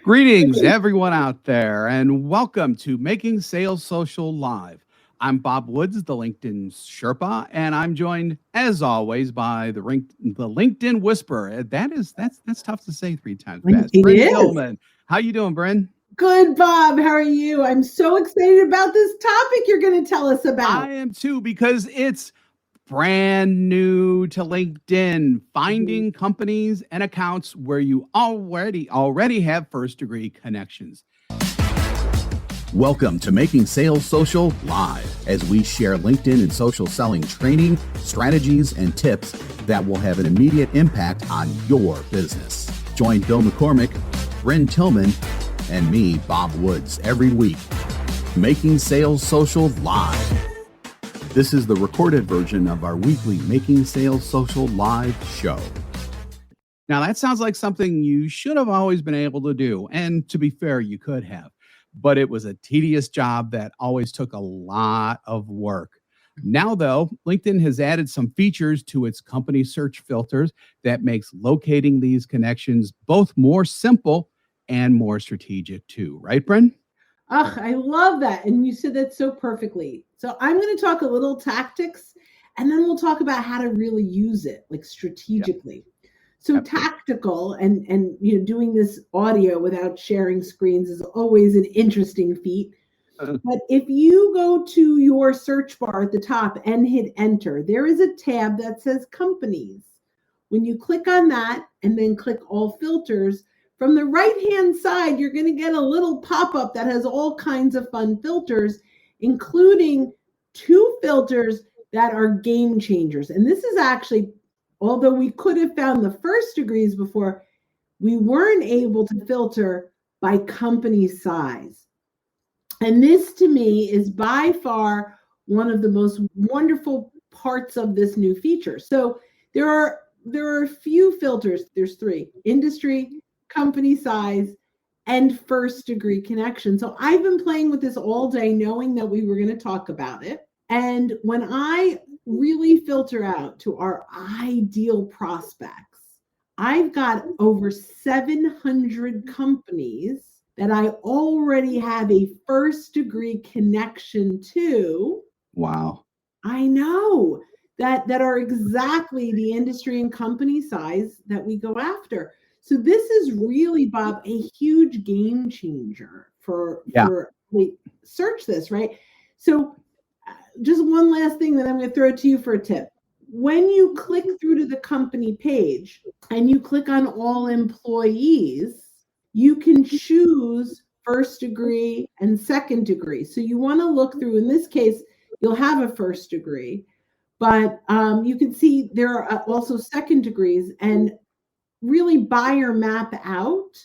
Greetings, everyone out there, and welcome to Making Sales Social Live. I'm Bob Woods, the LinkedIn Sherpa, and I'm joined, as always, by the LinkedIn Whisperer. That's tough to say three times fast. It Bryn is. Tillman, how you doing, Bryn? Good, Bob. How are you? I'm so excited about this topic you're going to tell us about. I am too, because it's brand new to LinkedIn, finding companies and accounts where you already have first degree connections. Welcome to Making Sales Social Live, as we share LinkedIn and social selling training, strategies, and tips that will have an immediate impact on your business. Join Bill McCormick, Bryn Tillman, and me, Bob Woods, every week. Making Sales Social Live. This is the recorded version of our weekly Making Sales Social Live show. Now, that sounds like something you should have always been able to do. And to be fair, you could have. But it was a tedious job that always took a lot of work. Now, though, LinkedIn has added some features to its company search filters that makes locating these connections both more simple and more strategic too. Right, Bryn? Ugh, I love that. And you said that so perfectly. So I'm going to talk a little tactics, and then we'll talk about how to really use it, like strategically. So tactical and doing this audio without sharing screens is always an interesting feat. But if you go to your search bar at the top and hit enter, there is a tab that says companies. When you click on that and then click all filters, from the right-hand side, you're going to get a little pop-up that has all kinds of fun filters, including 2 filters that are game changers. And this is actually, although we could have found the first degrees before, we weren't able to filter by company size. And this, to me, is by far one of the most wonderful parts of this new feature. So there are a few filters. There's 3: industry, company size, and first degree connection. So I've been playing with this all day, knowing that we were going to talk about it. And when I really filter out to our ideal prospects, I've got over 700 companies that I already have a first degree connection to. Wow. I know that are exactly the industry and company size that we go after. So this is really, Bob, a huge game changer for search this, right? So just one last thing that I'm going to throw to you for a tip. When you click through to the company page and you click on all employees, you can choose first degree and second degree. So you want to look through, in this case, you'll have a first degree, but you can see there are also second degrees, and really buyer map out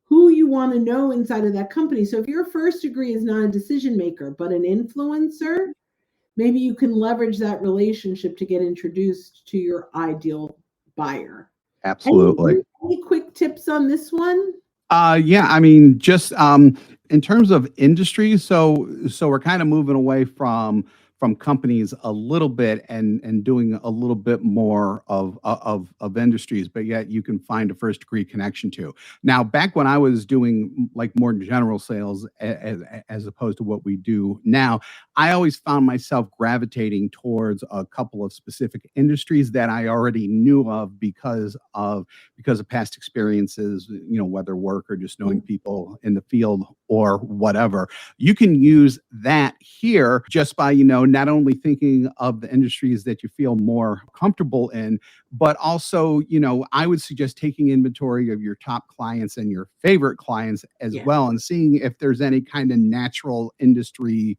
who you want to know inside of that company. So if your first degree is not a decision maker, but an influencer, maybe you can leverage that relationship to get introduced to your ideal buyer. Absolutely. Any quick tips on this one? Yeah, I mean, just in terms of industry, so we're kind of moving away from companies a little bit and doing a little bit more of industries, but yet you can find a first degree connection to. Now, back when I was doing like more general sales as opposed to what we do now, I always found myself gravitating towards a couple of specific industries that I already knew of because of past experiences, whether work or just knowing people in the field or whatever. You can use that here just by, not only thinking of the industries that you feel more comfortable in, but also, I would suggest taking inventory of your top clients and your favorite clients as well, and seeing if there's any kind of natural industry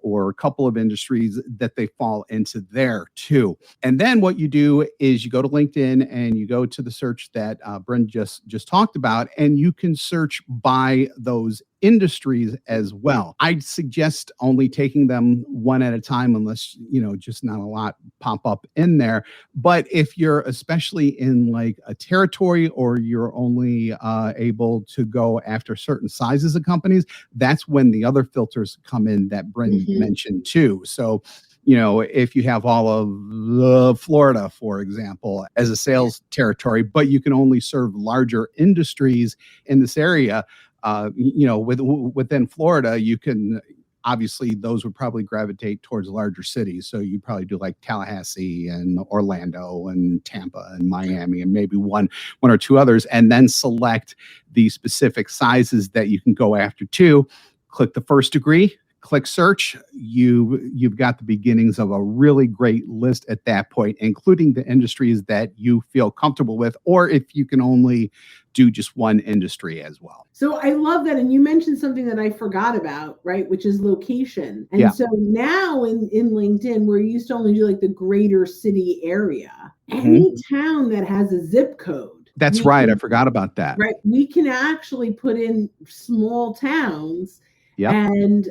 or a couple of industries that they fall into there too. And then what you do is you go to LinkedIn and you go to the search that Bryn just talked about, and you can search by those industries as well. I'd suggest only taking them one at a time, unless, just not a lot pop up in there. But if you're especially in like a territory, or you're only able to go after certain sizes of companies, that's when the other filters come in that Bryn mentioned too. So, if you have all of Florida, for example, as a sales territory, but you can only serve larger industries in this area, within Florida, you can, obviously those would probably gravitate towards larger cities. So you probably do like Tallahassee and Orlando and Tampa and Miami and maybe one or two others, and then select the specific sizes that you can go after too. Click the first degree, click search. You've got the beginnings of a really great list at that point, including the industries that you feel comfortable with, or if you can only do just one industry as well. So I love that. And you mentioned something that I forgot about, right? Which is location. And Yeah. so now in LinkedIn, we're used to only do like the greater city area. Any town that has a zip code. That's right. I forgot about that. Right. We can actually put in small towns Yep. and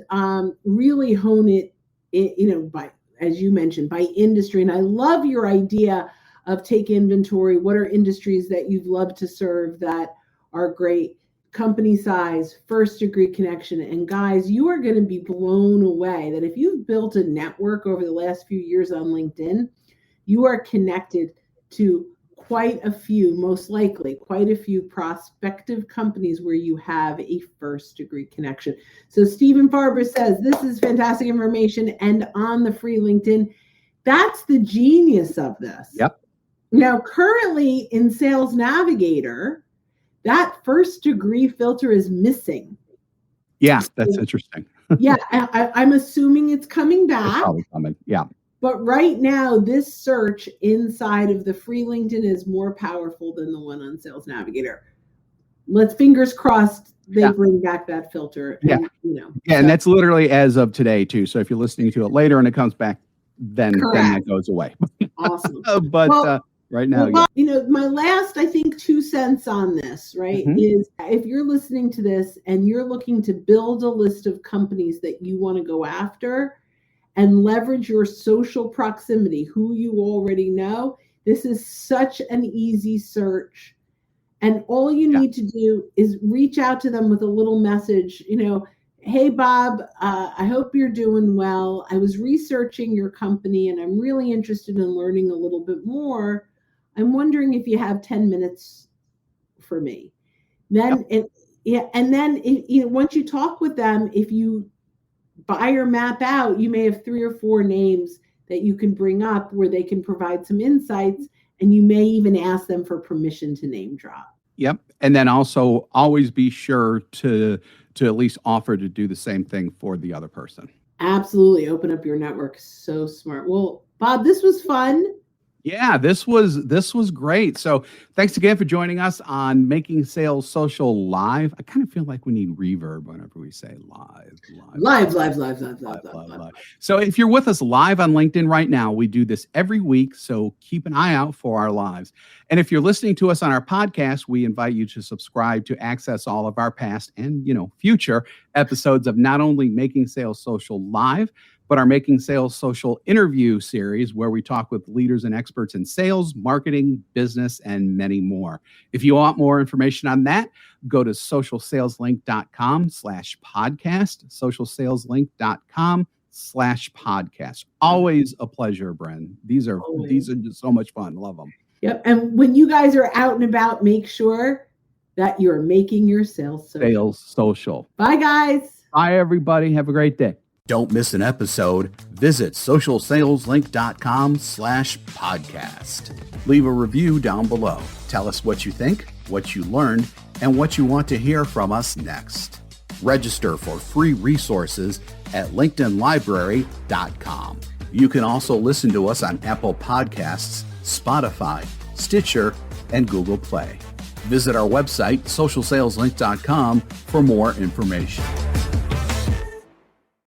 really hone it, by, as you mentioned, by industry. And I love your idea of take inventory. What are industries that you've loved to serve that are great? Company size, first degree connection. And guys, you are going to be blown away that if you've built a network over the last few years on LinkedIn, you are connected to quite a few prospective companies where you have a first degree connection. So Stephen Farber says, this is fantastic information and on the free LinkedIn. That's the genius of this. Yep. Now, currently in Sales Navigator, that first degree filter is missing. Yeah, that's interesting. Yeah, I'm assuming it's coming It's back. probably coming. Yeah. But right now, this search inside of the free LinkedIn is more powerful than the one on Sales Navigator. Let's fingers crossed they bring back that filter. Yeah. And that's literally as of today too. So if you're listening to it later and it comes back, then that goes away. Awesome. But right now, Bob, my last, I think, 2 cents on this, right, is if you're listening to this and you're looking to build a list of companies that you want to go after and leverage your social proximity, who you already know, this is such an easy search. And all you need to do is reach out to them with a little message, hey, Bob, I hope you're doing well. I was researching your company and I'm really interested in learning a little bit more. I'm wondering if you have 10 minutes for me. Then, once you talk with them, if you buy or map out, you may have 3 or 4 names that you can bring up where they can provide some insights, and you may even ask them for permission to name drop. Yep. And then also always be sure to at least offer to do the same thing for the other person. Absolutely. Open up your network. So smart. Well, Bob, this was fun. Yeah, this was great. So thanks again for joining us on Making Sales Social Live. I kind of feel like we need reverb whenever we say live. So if you're with us live on LinkedIn right now, we do this every week. So keep an eye out for our lives. And if you're listening to us on our podcast, we invite you to subscribe to access all of our past and, future episodes of not only Making Sales Social Live, but our Making Sales Social interview series where we talk with leaders and experts in sales, marketing, business, and many more. If you want more information on that, go to socialsaleslink.com/podcast, socialsaleslink.com/podcast. Always a pleasure, Bren. These are just so much fun. Love them. Yep. And when you guys are out and about, make sure that you're making your sales social. Bye, guys. Bye, everybody. Have a great day. Don't miss an episode. Visit socialsaleslink.com/podcast. Leave a review down below. Tell us what you think, what you learned, and what you want to hear from us next. Register for free resources at linkedinlibrary.com. You can also listen to us on Apple Podcasts, Spotify, Stitcher, and Google Play. Visit our website, socialsaleslink.com, for more information.